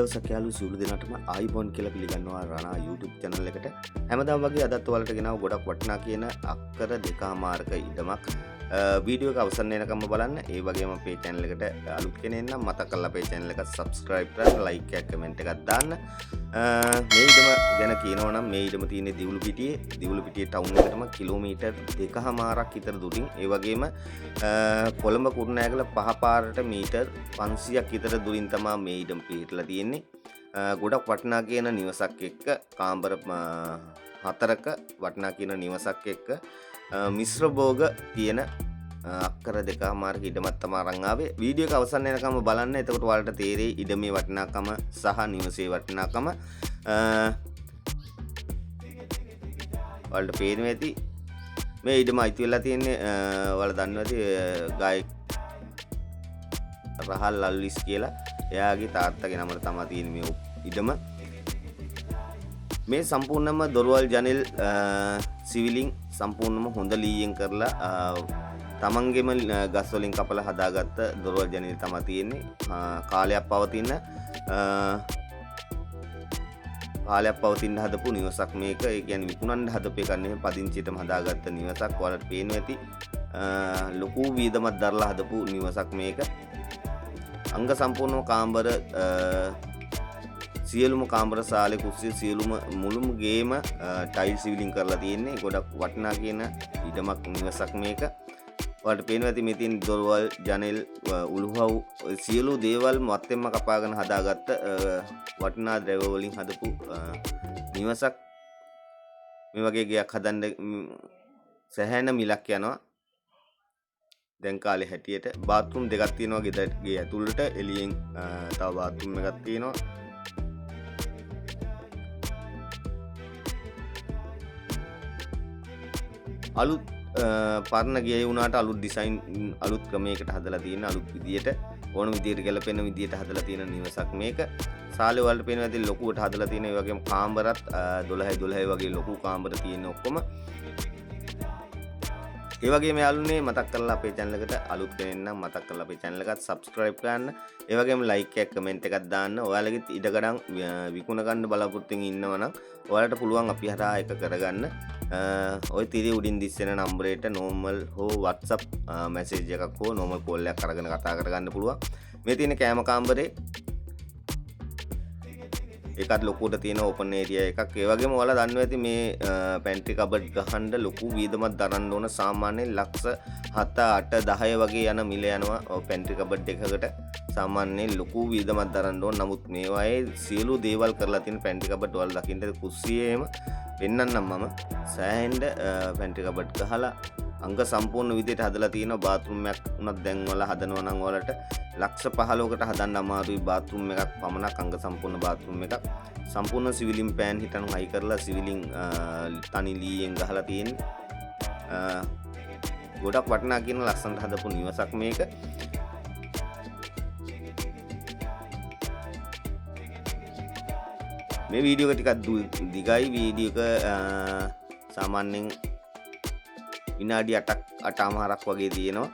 සුබදවසක් යාළු සියලු දෙනාටම ආයිබෝන් කියලා පිළිගන්නවා රණා YouTube channel එකට. හැමදාම වගේ අදත් ඔයාලට ගෙනාව ගොඩක් වටිනා කියන අක්කර දෙකමාරක ඉඩමක් වීඩියෝ එක අවසන් වෙනකම්ම බලන්න. ඒ වගේම අපේ channel එකට අලුත් කෙනෙක් නම් මතක් කරලා අපේ channel එක subscribe කරලා like එකක් comment එකක් දාන්න. මේ ඉඩම ගැන කියනවා නම් මේ ඉඩම තියෙන්නේ දිවුලුපිටියේ ටවුන් එකටම කිලෝමීටර් 2කමාරක් විතර දුරින්. ඒ වගේම කොළඹ කුරුණෑගල පහ පාරට මීටර් 500ක් විතර දුරින් තමයි මේ ඉඩම පිහිටලා තියෙන්නේ. ගොඩක් වටිනා කියන නිවසක් එක්ක කාමර 4ක වටිනා කියන නිවසක් එක්ක මිශ්‍ර භෝග තියෙන අක්කර දෙකමාරක ඉඩමක් තමයි අරන් ආවේ. වීඩියෝ එක අවසන් වෙනකම් බලන්න. එතකොට ඔයාලට තේරෙයි ඉඩමේ වටිනාකම සහ නිවසේ වටිනාකම. ඔයාලට පේනවා ඇති මේ ඉඩම අයිති වෙලා තියෙන්නේ ඔයාලා දන්නවා ඇති ගායක රහල් ලල්විස් කියලා. එයාගේ තාත්තගේ නමට තමයි තියෙන්නේ මේ ඉඩම. මේ සම්පූර්ණම දොරවල් ජනෙල් සිවිලින් සම්පූර්ණම හොඳ ලීයෙන් කරලා තමන්ගේම ගස් වලින් කපලා හදාගත්ත දොරවල් ජනෙල් තමයි තියෙන්නේ. කාලයක් පවතින හදපු නිවසක් මේක. ඒ කියන්නේ විකුණන්න හදපු එකක් නෙමෙයි, පදිංචියටම හදාගත්ත නිවසක්. ඔයාලට පේනවා ඇති ලොකු වීදමක් දරලා හදපු නිවසක් මේක. අංග සම්පූර්ණව කාමර සියලුම කාමර සාලේ කුස්සිය සියලුම මුළුම ගේම ටයිල් සිවිලින් කරලා තියෙන්නේ. ගොඩක් වටිනා කියන ඉඩමක් නිවසක් මේක. ඔයාලට පේනවා ඇති මේ තියෙන දොරවල් ජනෙල් උළුහව් සියලු දේවල් මත්තෙන්ම කපාගෙන හදාගත්ත වටිනා ද්‍රව්‍ය වලින් හදපු නිවසක්. මේ වගේ ගයක් හදන්න සැහැණ මිලක් යනවා දැන් කාලේ හැටියට. බාත්රූම් දෙකක් තියෙනවා ගේ ඇතුළට. එළියෙන් තව බාත්රූම් එකක් තියෙනවා. අලුත් පරණ ගේ වුණාට අලුත් ඩිසයින් අලුත් ක්‍රමයකට හදලා තියෙන අලුත් විදියට ඕන විදියට ගැලපෙන විදියට හදලා තියෙන නිවසක් මේක. සාලේ වලට පේනවා ඇති ලොකුවට හදලා තියෙන. ඒ වගේම කාමරත් 12 වගේ ලොකු කාමර තියෙන ඔක්කොම. ඒ වගේම යාළුවනේ මතක් කරලා අපේ channel එකට අලුත් කෙනෙක් නම් මතක් කරලා අපේ channel එකත් subscribe කරන්න. ඒ වගේම like එකක් comment එකක් දාන්න. ඔයාලගේ ඉඩකඩම් විකුණ ගන්න බලාපොරොත්තු ඉන්නවා නම් ඔයාලට පුළුවන් අපි හරහා එක කරගන්න. ඔය තිරේ උඩින් දිස්සෙන නම්බරයට normal හෝ WhatsApp message එකක් හෝ normal call එකක් අරගෙන කතා කරගන්න පුළුවන්. මේ තියෙන කෑම කාමරේ ඒකත් ලොකුවට තියෙන ඕපන් ඒරියා එකක්. ඒ වගේම ඔයාලා දන්නවා ඇති මේ පැන්ට්‍රි කබඩ් ගහන්න ලොකු වීදමක් දරන්න ඕන. සාමාන්‍යයෙන් ලක්ෂ 7 8 10 වගේ යන මිල යනවා පැන්ට්‍රි කබඩ් එකකට. සාමාන්‍යයෙන් ලොකු වීදමක් දරන්න ඕන. නමුත් මේවායේ සියලු දේවල් කරලා තියෙන පැන්ට්‍රි කබඩ් ඔයාලා දකින්න කුස්සියේම පෙන්නන්නම් මම සෑහෙන්න පැන්ට්‍රි කබඩ් ගහලා අංග සම්පූර්ණ විදිහට හදලා තියෙනවා. බාත්රූම් එකක් උනත් දැන් ඔයාලා හදනවා නම් ඔයාලට ලක්ෂ 15කට හදන්න අමාරුයි. බාත්රූම් එකක් පමණක් අංග සම්පූර්ණ බාත්රූම් එකක්. සම්පූර්ණ සිවිලින් පෑන් හිටන් හයි කරලා සිවිලින් තනි ලීයෙන් ගහලා තියෙන්නේ. ගොඩක් වටිනා කියන ලස්සනට හදපු නිවසක් මේක. මේ වීඩියෝ එක ටිකක් දිගයි. වීඩියෝ එක සාමාන්‍යයෙන් විනාඩි 8ක් වගේ තියෙනවා.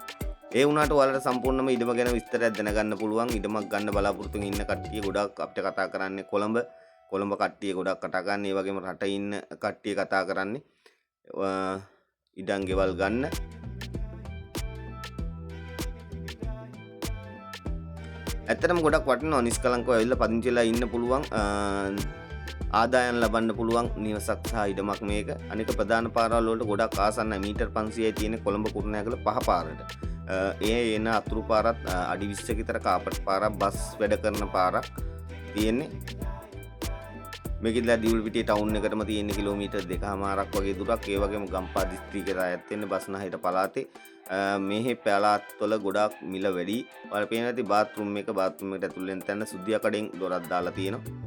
ඒ වුණාට ඔයාලට සම්පූර්ණම ඉඩම ගැන විස්තරයක් දැනගන්න පුළුවන්. ඉඩමක් ගන්න බලාපොරොත්තු ඉන්න කට්ටිය ගොඩක් අපිට කතා කරන්නේ කොළඹ කට්ටිය ගොඩක් කතා කරන්නේ. ඒ වගේම රට ඉන්න කට්ටිය කතා කරන්නේ ඉඩම් ගෙවල් ගන්න. ඇත්තටම ගොඩක් වටිනවා. නිස්කලංකව ඇවිල්ලා පදිංචිලා ඉන්න පුළුවන්. ආදායම් ලබන්න පුළුවන් නිවසක් සහ ඉඩමක් මේක. අනික ප්‍රධාන පාරවල් වලට ගොඩක් ආසන්නයි. මීටර් 500යි තියෙන කොළඹ කුරුණෑගල පහ පාරට. එන අතුරු පාරත් අඩි 20ක විතර කාපට් පාරක් බස් වැඩ කරන පාරක් තියෙන්නේ. මේකෙදලා දිවුල්පිටිය ටවුන් එකටම තියෙන කිලෝමීටර් 2කමාරක් වගේ දුරක්. ඒ වගේම ගම්පහ දිස්ත්‍රික්කයට අයත් වෙන්නේ බස්නාහිර පළාතේ. මේ පළාත් වල ගොඩක් මිල වැඩි. ඔයාලා පේන ඇති බාත්රූම් එකට ඇතුල් වෙන තැන සුද්ධියා කඩෙන් දොරක් දාලා තියෙනවා.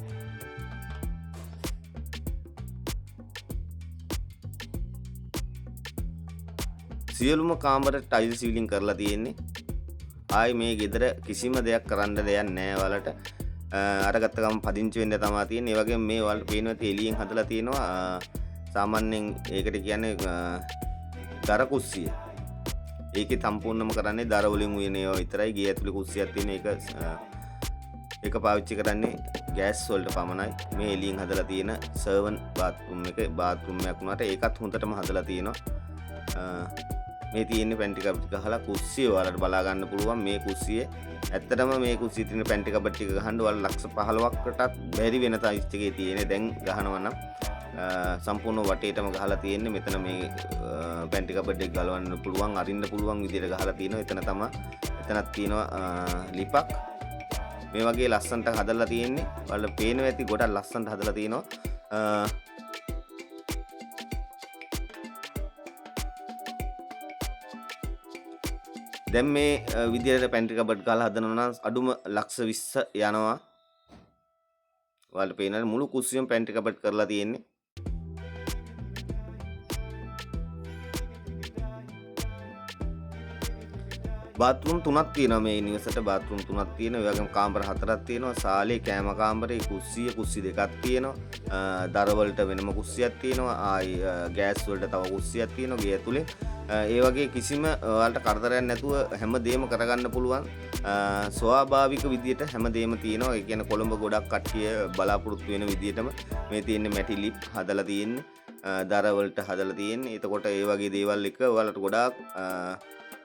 සියලුම කාමර ටයිල් සිවිලින් කරලා තියෙන්නේ. ආයි මේ ගෙදර කිසිම දෙයක් කරන්න දෙයක් නැහැ ඔයාලට. අරගත්ත ගමන් පදිංචි වෙන්න තමයි තියෙන්නේ. ඒ වගේම මේ ඔයාලට පේනවා එළියෙන් හදලා තියෙනවා. සාමාන්‍යයෙන් ඒකට කියන්නේ දර කුස්සිය. ඒකේ සම්පූර්ණම කරන්නේ දර වලින් උයන ඒවා විතරයි. ගේ ඇතුලේ කුස්සියක් තියෙන එක එක පාවිච්චි කරන්නේ ගෑස් වලට පමණයි. මේ එළියෙන් හදලා තියෙන සර්වන් බාත්රූම් එක බාත්රූම් එකක් වුණාට ඒකත් හොඳටම හදලා තියෙනවා. මේ තියෙන්නේ පැන්ටි කබඩ් ගහලා කුස්සිය ඔයාලට බලා ගන්න පුළුවන්. මේ කුස්සියේ ඇත්තටම මේ කුස්සියේ තියෙන පැන්ටි කබඩ් ටික ගහන්න ඔයාලා ලක්ෂ 15කටත් බැරි වෙන සයිස් එකේ තියෙන්නේ. දැන් ගහනවා නම් සම්පූර්ණ වටේටම ගහලා තියෙන්නේ. මෙතන මේ පැන්ටි කබඩ් එක ගලවන්න පුළුවන්, අරින්න පුළුවන් විදිහට ගහලා තියෙනවා. එතන තමයි එතනක් තියෙනවා ලිපක්. මේ වගේ ලස්සනට හදලා තියෙන්නේ. ඔයාලට පේනවා ඇති ගොඩක් ලස්සනට හදලා තියෙනවා. දැන් මේ විදිහට පැන්ටි කබඩ් ගාලා හදනවා නම් අඩුම ලක්ෂ 20 යනවා. ඔයාලට පේනවා මුළු කුස්සියම පැන්ටි කබඩ් කරලා තියෙන්නේ. බාත්රූම් 3ක් තියෙනවා මේ නිවසට. බාත්රූම් 3ක් තියෙනවා. ඒ වගේම කාමර 4ක් තියෙනවා. සාලේ, කෑම කාමරේ, කුස්සිය දෙකක් තියෙනවා. දර වලට වෙනම කුස්සියක් තියෙනවා. ආයි ගෑස් වලට තව කුස්සියක් තියෙනවා ගේ ඇතුලේ. ඒ වගේ කිසිම ඔයාලට කරදරයක් නැතුව හැමදේම කරගන්න පුළුවන්. ස්වාභාවික විදියට හැමදේම තියෙනවා. ඒ කියන්නේ කොළඹ ගොඩක් කට්ටිය බලාපොරොත්තු වෙන විදියටම මේ තියෙන්නේ මැටි ලිප් හදලා තියෙන්නේ. දර වලට හදලා තියෙන්නේ. එතකොට ඒ වගේ දේවල් එක ඔයාලට ගොඩාක්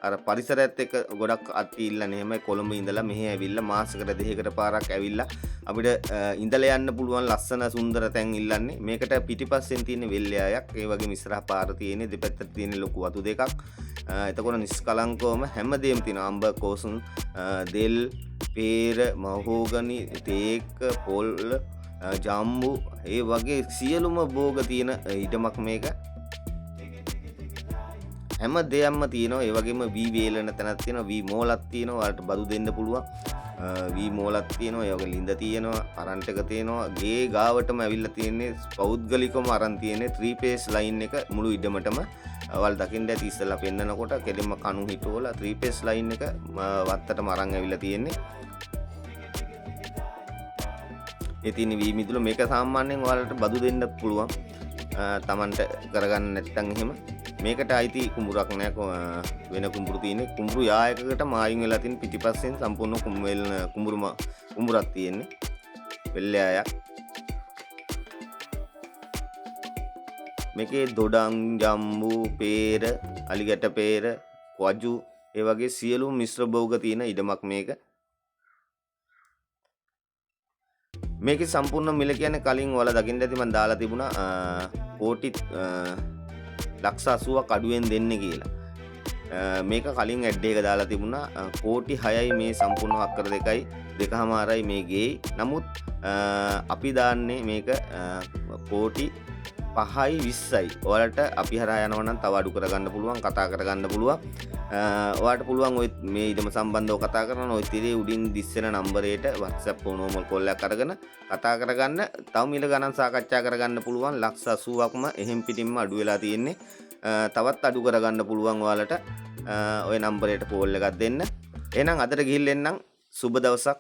අර පරිසරයත් එක්ක ගොඩක් අත්ති ඉල්ලන්නේ. එහෙමයි කොළඹ ඉඳලා මෙහෙ ඇවිල්ලා මාසෙකට දෙකකට පාරක් ඇවිල්ලා අපිට ඉඳලා යන්න පුළුවන් ලස්සන සුන්දර තැන් ඉල්ලන්නේ. මේකට පිටිපස්සෙන් තියෙන වෙල්යායක්, ඒ වගේම ඉස්සරහ පාර තියෙන්නේ, දෙපැත්තට තියෙන ලොකු වතු දෙකක්. එතකොට නිස්කලංකවම හැමදේම තියෙනවා. අඹ, කොසුන්, දෙල්, පේර, මහෝගනි, තේක, පොල්, ජම්බු, ඒ වගේ සියලුම භෝග තියෙන ඉඩමක් මේක. හැම දෙයක්ම තියෙනවා. ඒ වගේම වී වේලන තැනක් තියෙනවා. වී මෝලක් තියෙනවා. ඔයාලට බදු දෙන්න පුළුවන්. වී මෝලක් තියෙනවා. ඒ වගේ ලිඳ තියෙනවා. කරන්ට් එක තියෙනවා. ගේ ගාවටම ඇවිල්ලා තියෙන්නේ පෞද්ගලිකවම අරන් තියෙන්නේ 3 phase line එක මුළු ඉඩමටම. ඔයාලා දකින්න ඇති ඉස්සෙල්ලා පෙන්නනකොට කෙලින්ම කණු හිටවලා 3 phase line එක වත්තටම අරන් ඇවිල්ලා තියෙන්නේ. ඒ තියෙන වී මිදුල මේක සාමාන්‍යයෙන් ඔයාලට බදු දෙන්න පුළුවන්. Tamanට කරගන්න නැත්නම් එහෙම මේකට අයිති කුඹුරක් නෑ. වෙන කුඹුරු තියෙන්නේ. කුඹුරු යායකකට මායින් වෙලා තියෙන පිටිපස්සෙන් සම්පූර්ණ කුඹුරක් තියෙන්නේ. වෙල්යායක්. මේකේ දොඩම්, ජම්බු, පේර, අලිගැට පේර, වජු, ඒ වගේ සියලු මිශ්‍ර භෝග තියෙන ඉඩමක් මේක. මේකේ සම්පූර්ණ මිල කියන්නේ කලින් ඔයාලා දකින්න ඇති මම දාලා තිබුණා කෝටි ලක්ෂ 80ක් අඩුවෙන් දෙන්න කියලා. මේක කලින් ඇඩ් එක දාලා තිබුණා කෝටි 6යි මේ සම්පූර්ණ අක්කර 2යි 2.5යි මේ ගේ. නමුත් අපි දාන්නේ මේක කෝටි 5යි 20යි. ඔයාලට අපි හරහා යනවා නම් තව අඩු කරගන්න පුළුවන්, කතා කරගන්න පුළුවන්. ඔයාලට පුළුවන් ඔය මේ ඉදම සම්බන්ධව කතා කරන ඔය තිරේ උඩින් දිස්සෙන නම්බරයට WhatsApp නෝමල් කෝල් එකක් අරගෙන කතා කරගන්න. තව මිල ගණන් සාකච්ඡා කරගන්න පුළුවන්. ලක්ෂ 80ක්ම එහෙම් පිටින්ම අඩු වෙලා තියෙන්නේ. තවත් අඩු කරගන්න පුළුවන් ඔයාලට ඔය නම්බරයට කෝල් එකක් දෙන්න. එහෙනම් අදට ගිහින් එන්නම්. සුබ දවසක්.